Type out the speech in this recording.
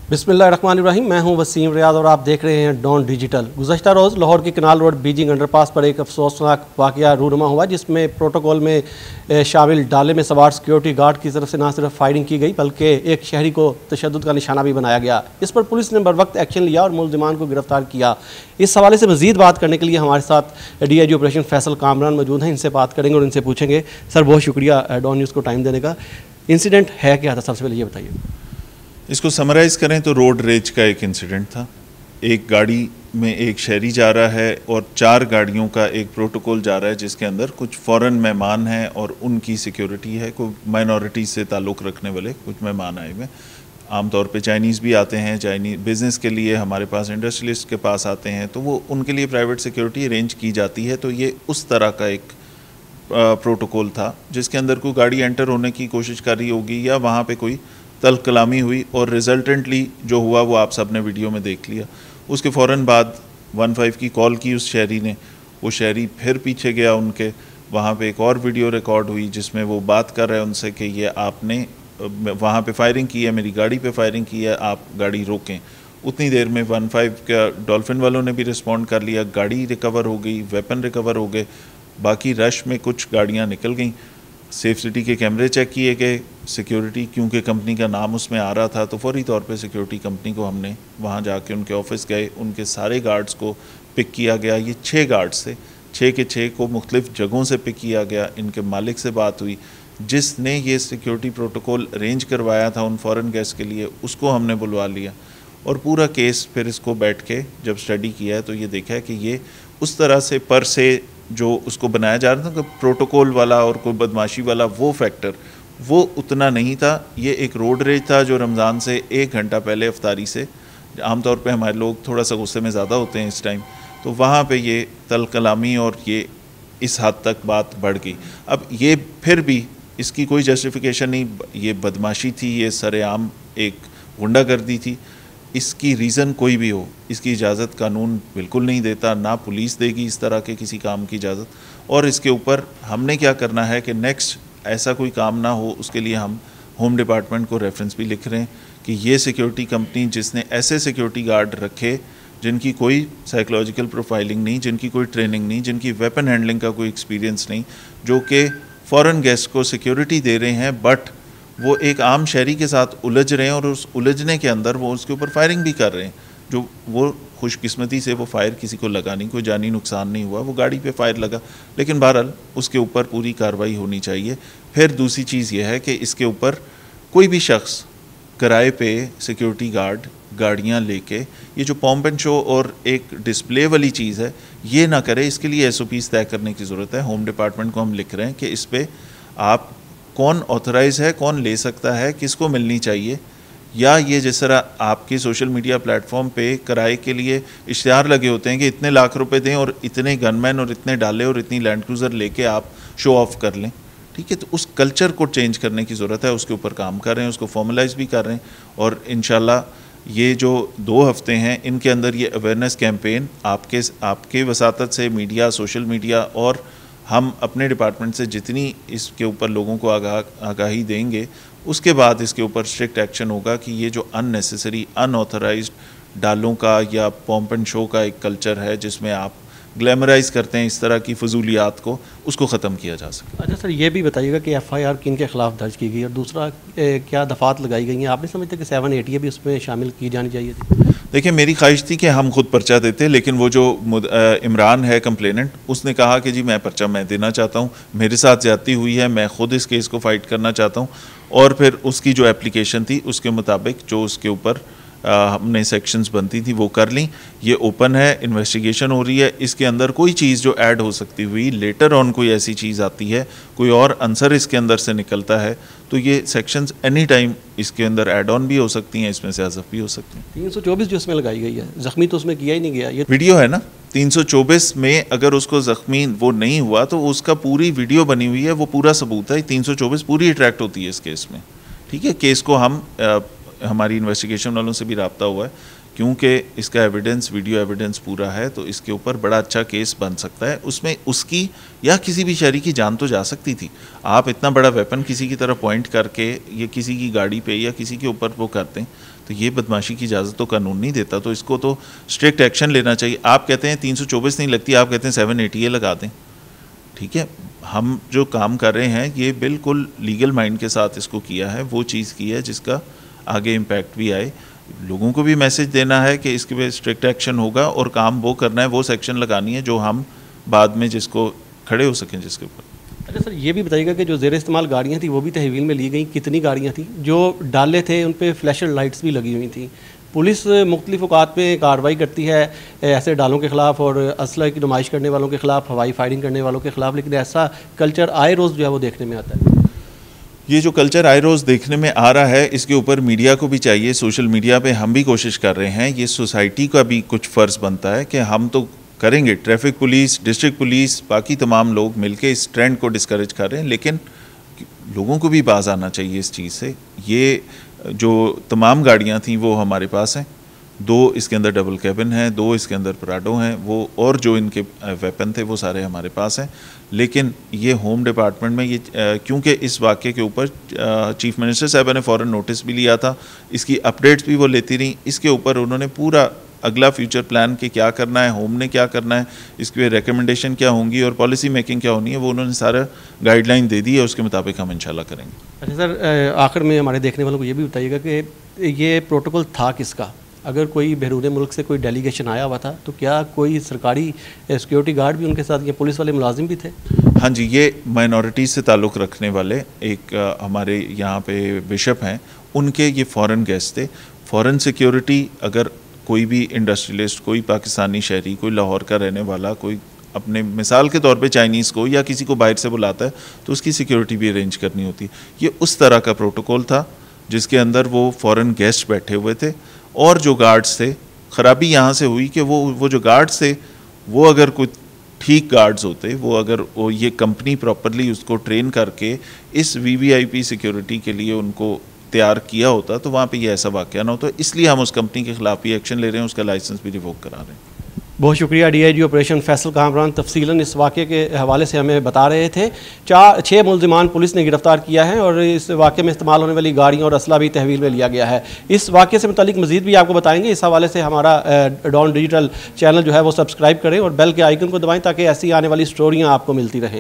बिस्मिल्लाहिर्रहमानिर्रहीम। मैं हूं वसीम रियाज और आप देख रहे हैं डॉन डिजिटल। गुज़श्ता रोज़ लाहौर की कनाल रोड बीजिंग अंडरपास पर एक अफसोसनाक वाक़या रूनुमा हुआ, जिसमें प्रोटोकॉल में शामिल डाले में सवार सिक्योरिटी गार्ड की तरफ से न सिर्फ फायरिंग की गई बल्कि एक शहरी को तशद्दुद का निशाना भी बनाया गया। इस पर पुलिस ने बरवक्त एक्शन लिया और मुलजिमान को गिरफ्तार किया। इस हवाले से मज़ीद बात करने के लिए हमारे साथ DIG ऑपरेशन फैसल कामरान मौजूद हैं। इनसे बात करेंगे और इनसे पूछेंगे। सर, बहुत शुक्रिया डॉन न्यूज़ को टाइम देने का। इंसिडेंट है क्या था, सबसे पहले ये बताइए। इसको समराइज़ करें तो रोड रेज का एक इंसिडेंट था। एक गाड़ी में एक शहरी जा रहा है और 4 गाड़ियों का एक प्रोटोकॉल जा रहा है, जिसके अंदर कुछ फॉरेन मेहमान हैं और उनकी सिक्योरिटी है। कोई माइनॉरिटीज़ से ताल्लुक़ रखने वाले कुछ मेहमान आए हुए। आमतौर पे चाइनीज़ भी आते हैं, चाइनीज़ बिज़नेस के लिए हमारे पास इंडस्ट्रियलिस्ट के पास आते हैं, तो वो उनके लिए प्राइवेट सिक्योरिटी अरेंज की जाती है। तो ये उस तरह का एक प्रोटोकॉल था जिसके अंदर कोई गाड़ी एंटर होने की कोशिश कर रही होगी या वहाँ पे कोई तल्ख कलामी हुई और रिजल्टेंटली जो हुआ वो आप सब ने वीडियो में देख लिया। उसके फ़ौरन बाद 15 की कॉल की उस शहरी ने। वो शहरी फिर पीछे गया उनके, वहाँ पे एक और वीडियो रिकॉर्ड हुई जिसमें वो बात कर रहे हैं उनसे कि ये आपने वहाँ पे फायरिंग की है, मेरी गाड़ी पे फायरिंग की है, आप गाड़ी रोकें। उतनी देर में 15 का डॉल्फिन वालों ने भी रिस्पॉन्ड कर लिया, गाड़ी रिकवर हो गई, वेपन रिकवर हो गए। बाकी रश में कुछ गाड़ियाँ निकल गईं। सेफ सिटी के कैमरे चेक किए गए। सिक्योरिटी, क्योंकि कंपनी का नाम उसमें आ रहा था, तो फौरी तौर पे सिक्योरिटी कंपनी को हमने वहाँ जाके उनके ऑफिस गए, उनके सारे गार्ड्स को पिक किया गया। ये 6 गार्ड्स थे, 6 के 6 को मुख्तलिफ जगहों से पिक किया गया। इनके मालिक से बात हुई, जिसने ये सिक्योरिटी प्रोटोकॉल अरेंज करवाया था उन फॉरेन गेस्ट के लिए, उसको हमने बुलवा लिया और पूरा केस फिर इसको बैठ के जब स्टडी किया है तो ये देखा है कि ये उस तरह से पर से जो उसको बनाया जा रहा था कि प्रोटोकॉल वाला और कोई बदमाशी वाला वो फैक्टर वो उतना नहीं था। ये एक रोड रेज था जो रमज़ान से 1 घंटा पहले अफ्तारी से, आमतौर पे हमारे लोग थोड़ा सा गुस्से में ज़्यादा होते हैं इस टाइम, तो वहाँ पे ये तल कलामी और ये इस हद तक बात बढ़ गई। अब ये फिर भी इसकी कोई जस्टिफिकेशन नहीं, ये बदमाशी थी, ये सरेआम एक गुंडागर्दी थी। इसकी रीज़न कोई भी हो, इसकी इजाज़त कानून बिल्कुल नहीं देता, ना पुलिस देगी इस तरह के किसी काम की इजाज़त। और इसके ऊपर हमने क्या करना है कि नेक्स्ट ऐसा कोई काम ना हो, उसके लिए हम होम डिपार्टमेंट को रेफरेंस भी लिख रहे हैं कि ये सिक्योरिटी कंपनी जिसने ऐसे सिक्योरिटी गार्ड रखे जिनकी कोई साइकोलॉजिकल प्रोफाइलिंग नहीं, जिनकी कोई ट्रेनिंग नहीं, जिनकी वेपन हैंडलिंग का कोई एक्सपीरियंस नहीं, जो कि फ़ॉरेन गेस्ट को सिक्योरिटी दे रहे हैं बट वो एक आम शहरी के साथ उलझ रहे हैं और उस उलझने के अंदर वो उसके ऊपर फायरिंग भी कर रहे हैं। जो वो खुशकिस्मती से वो फायर किसी को लगा नहीं, कोई जानी नुकसान नहीं हुआ, वो गाड़ी पे फायर लगा, लेकिन बहरहाल उसके ऊपर पूरी कार्रवाई होनी चाहिए। फिर दूसरी चीज़ ये है कि इसके ऊपर कोई भी शख्स किराए पे सिक्योरिटी गार्ड गाड़ियाँ लेके ये जो पॉम्प एंड शो और एक डिस्प्ले वाली चीज़ है ये ना करे। इसके लिए SOPs तय करने की ज़रूरत है। होम डिपार्टमेंट को हम लिख रहे हैं कि इस पर आप कौन ऑथराइज़ है, कौन ले सकता है, किसको मिलनी चाहिए, या ये जिस तरह आपके सोशल मीडिया प्लेटफॉर्म पे किराए के लिए इश्तिहार लगे होते हैं कि इतने लाख रुपए दें और इतने गनमैन और इतने डाले और इतनी लैंड क्रूज़र लेके आप शो ऑफ कर लें, ठीक है। तो उस कल्चर को चेंज करने की ज़रूरत है, उसके ऊपर काम कर रहे हैं, उसको फॉर्मलाइज भी कर रहे हैं और इंशाल्लाह ये जो 2 हफ्ते हैं इनके अंदर ये अवेयरनेस कैंपेन आपके वसातत से मीडिया, सोशल मीडिया और हम अपने डिपार्टमेंट से जितनी इसके ऊपर लोगों को आगाही देंगे, उसके बाद इसके ऊपर स्ट्रिक्ट एक्शन होगा कि ये जो अननेसेसरी अनऑथराइज्ड डालों का या पॉम्प एंड शो का एक कल्चर है जिसमें आप ग्लैमराइज करते हैं इस तरह की फजूलियात को, उसको ख़त्म किया जा सके। अच्छा सर, ये भी बताइएगा कि FIR किन के ख़िलाफ़ दर्ज की गई और दूसरा क्या दफ़ात लगाई गई हैं? आप नहीं समझते कि 780 भी उसमें शामिल की जानी चाहिए थी? देखिए, मेरी ख्वाहिश थी कि हम खुद पर्चा देते, लेकिन वो जो इमरान है कंप्लेनेंट, उसने कहा कि जी मैं पर्चा मैं देना चाहता हूँ, मेरे साथ ज़्यादती हुई है, मैं ख़ुद इस केस को फ़ाइट करना चाहता हूँ। और फिर उसकी जो एप्लीकेशन थी उसके मुताबिक जो उसके ऊपर हमने सेक्शंस बनती थी वो कर ली। ये ओपन है, इन्वेस्टिगेशन हो रही है। इसके अंदर कोई चीज़ जो ऐड हो सकती हुई लेटर ऑन कोई ऐसी चीज़ आती है, कोई और आंसर इसके अंदर से निकलता है, तो ये सेक्शंस एनी टाइम इसके अंदर ऐड ऑन भी हो सकती हैं, इसमें से हज़फ भी हो सकती हैं। 324 जो इसमें लगाई गई है, ज़ख्मी तो उसमें किया ही नहीं गया। ये वीडियो है ना, 324 में अगर उसको ज़ख्मी वो नहीं हुआ तो उसका पूरी वीडियो बनी हुई है, वो पूरा सबूत है। 324 पूरी अट्रैक्ट होती है इस केस में, ठीक है। केस को हम हमारी इन्वेस्टिगेशन वालों से भी रब्ता हुआ है, क्योंकि इसका एविडेंस, वीडियो एविडेंस पूरा है, तो इसके ऊपर बड़ा अच्छा केस बन सकता है। उसमें उसकी या किसी भी शहरी की जान तो जा सकती थी। आप इतना बड़ा वेपन किसी की तरफ पॉइंट करके ये किसी की गाड़ी पे या किसी के ऊपर वो करते हैं तो ये बदमाशी की इजाज़त तो कानून नहीं देता, तो इसको तो स्ट्रिक्ट एक्शन लेना चाहिए। आप कहते हैं 324 नहीं लगती, आप कहते हैं 780 लगा दें, ठीक है। हम जो काम कर रहे हैं ये बिल्कुल लीगल माइंड के साथ इसको किया है, वो चीज़ की है जिसका आगे इम्पैक्ट भी आए। लोगों को भी मैसेज देना है कि इसके पे स्ट्रिक्ट एक्शन होगा और काम वो करना है, वो सेक्शन लगानी है जो हम बाद में जिसको खड़े हो सकें जिसके ऊपर। अच्छा सर, ये भी बताइएगा कि जो ज़ेर इस्तेमाल गाड़ियाँ थी वो भी तहवील में ली गई, कितनी गाड़ियाँ थी? जो डाले थे उन पर फ्लैशर लाइट्स भी लगी हुई थी। पुलिस मुख्तलिफ औकात में कार्रवाई करती है ऐसे डालों के ख़िलाफ़ और असला की नुमाइश करने वालों के ख़िलाफ़, हवाई फायरिंग करने वालों के ख़िलाफ़, लेकिन ऐसा कल्चर आए रोज़ जो है वो देखने में आता है। ये जो कल्चर आए रोज़ देखने में आ रहा है, इसके ऊपर मीडिया को भी चाहिए, सोशल मीडिया पे हम भी कोशिश कर रहे हैं, ये सोसाइटी का भी कुछ फ़र्ज़ बनता है कि हम तो करेंगे, ट्रैफिक पुलिस, डिस्ट्रिक्ट पुलिस, बाकी तमाम लोग मिलके इस ट्रेंड को डिस्करेज कर रहे हैं, लेकिन लोगों को भी बाज आना चाहिए इस चीज़ से। ये जो तमाम गाड़ियाँ थीं वो हमारे पास हैं, 2 इसके अंदर डबल कैबिन हैं, 2 इसके अंदर पराडो हैं, वो और जो इनके वेपन थे वो सारे हमारे पास हैं। लेकिन ये होम डिपार्टमेंट में ये क्योंकि इस वाक़े के ऊपर चीफ मिनिस्टर साहब ने फ़ौरन नोटिस भी लिया था, इसकी अपडेट्स भी वो लेती रहीं, इसके ऊपर उन्होंने पूरा अगला फ्यूचर प्लान के क्या करना है, होम ने क्या करना है, इसके रिकमेंडेशन क्या होंगी और पॉलिसी मेकिंग क्या होनी है, वो उन्होंने सारा गाइडलाइन दे दी है, उसके मुताबिक हम इंशाल्लाह करेंगे। अच्छा सर, आखिर में हमारे देखने वालों को ये भी बताइएगा कि ये प्रोटोकॉल था किसका? अगर कोई बैरून मुल्क से कोई डेलीगेशन आया हुआ था तो क्या कोई सरकारी सिक्योरिटी गार्ड भी उनके साथ, ये पुलिस वाले मुलाजिम भी थे? हाँ जी, ये माइनॉरिटीज़ से ताल्लुक़ रखने वाले एक हमारे यहाँ पे बिशप हैं, उनके ये फ़ॉरेन गेस्ट थे। फ़ॉरेन सिक्योरिटी, अगर कोई भी इंडस्ट्रियलिस्ट, कोई पाकिस्तानी शहरी, कोई लाहौर का रहने वाला, कोई अपने मिसाल के तौर पे चाइनीज़ को या किसी को बाहर से बुलाता है तो उसकी सिक्योरिटी भी अरेंज करनी होती है। ये उस तरह का प्रोटोकॉल था जिसके अंदर वो फ़ॉरेन गेस्ट बैठे हुए थे और जो गार्ड्स थे, ख़राबी यहाँ से हुई कि वो जो गार्ड्स थे वो अगर कोई ठीक गार्ड्स होते, वो अगर वो ये कंपनी प्रॉपरली उसको ट्रेन करके इस वीवीआईपी सिक्योरिटी के लिए उनको तैयार किया होता तो वहाँ पे ये ऐसा वाक़या ना होता। इसलिए हम उस कंपनी के ख़िलाफ़ भी एक्शन ले रहे हैं, उसका लाइसेंस भी रिवोक करा रहे हैं। बहुत शुक्रिया डीआईजी ऑपरेशन फैसल कामरान, तफसीलन इस वाक़े के हवाले से हमें बता रहे थे। 6 मुल्ज़िमान पुलिस ने गिरफ़्तार किया है और इस वाक़े में इस्तेमाल होने वाली गाड़ियाँ और असला भी तहवील में लिया गया है। इस वाक़े से मुतालिक मज़ीद भी आपको बताएंगे। इस हवाले से हमारा डॉन डिजिटल चैनल जो है वो सब्सक्राइब करें और बेल के आइकन को दबाएँ ताकि ऐसी आने वाली स्टोरियाँ आपको मिलती रहें।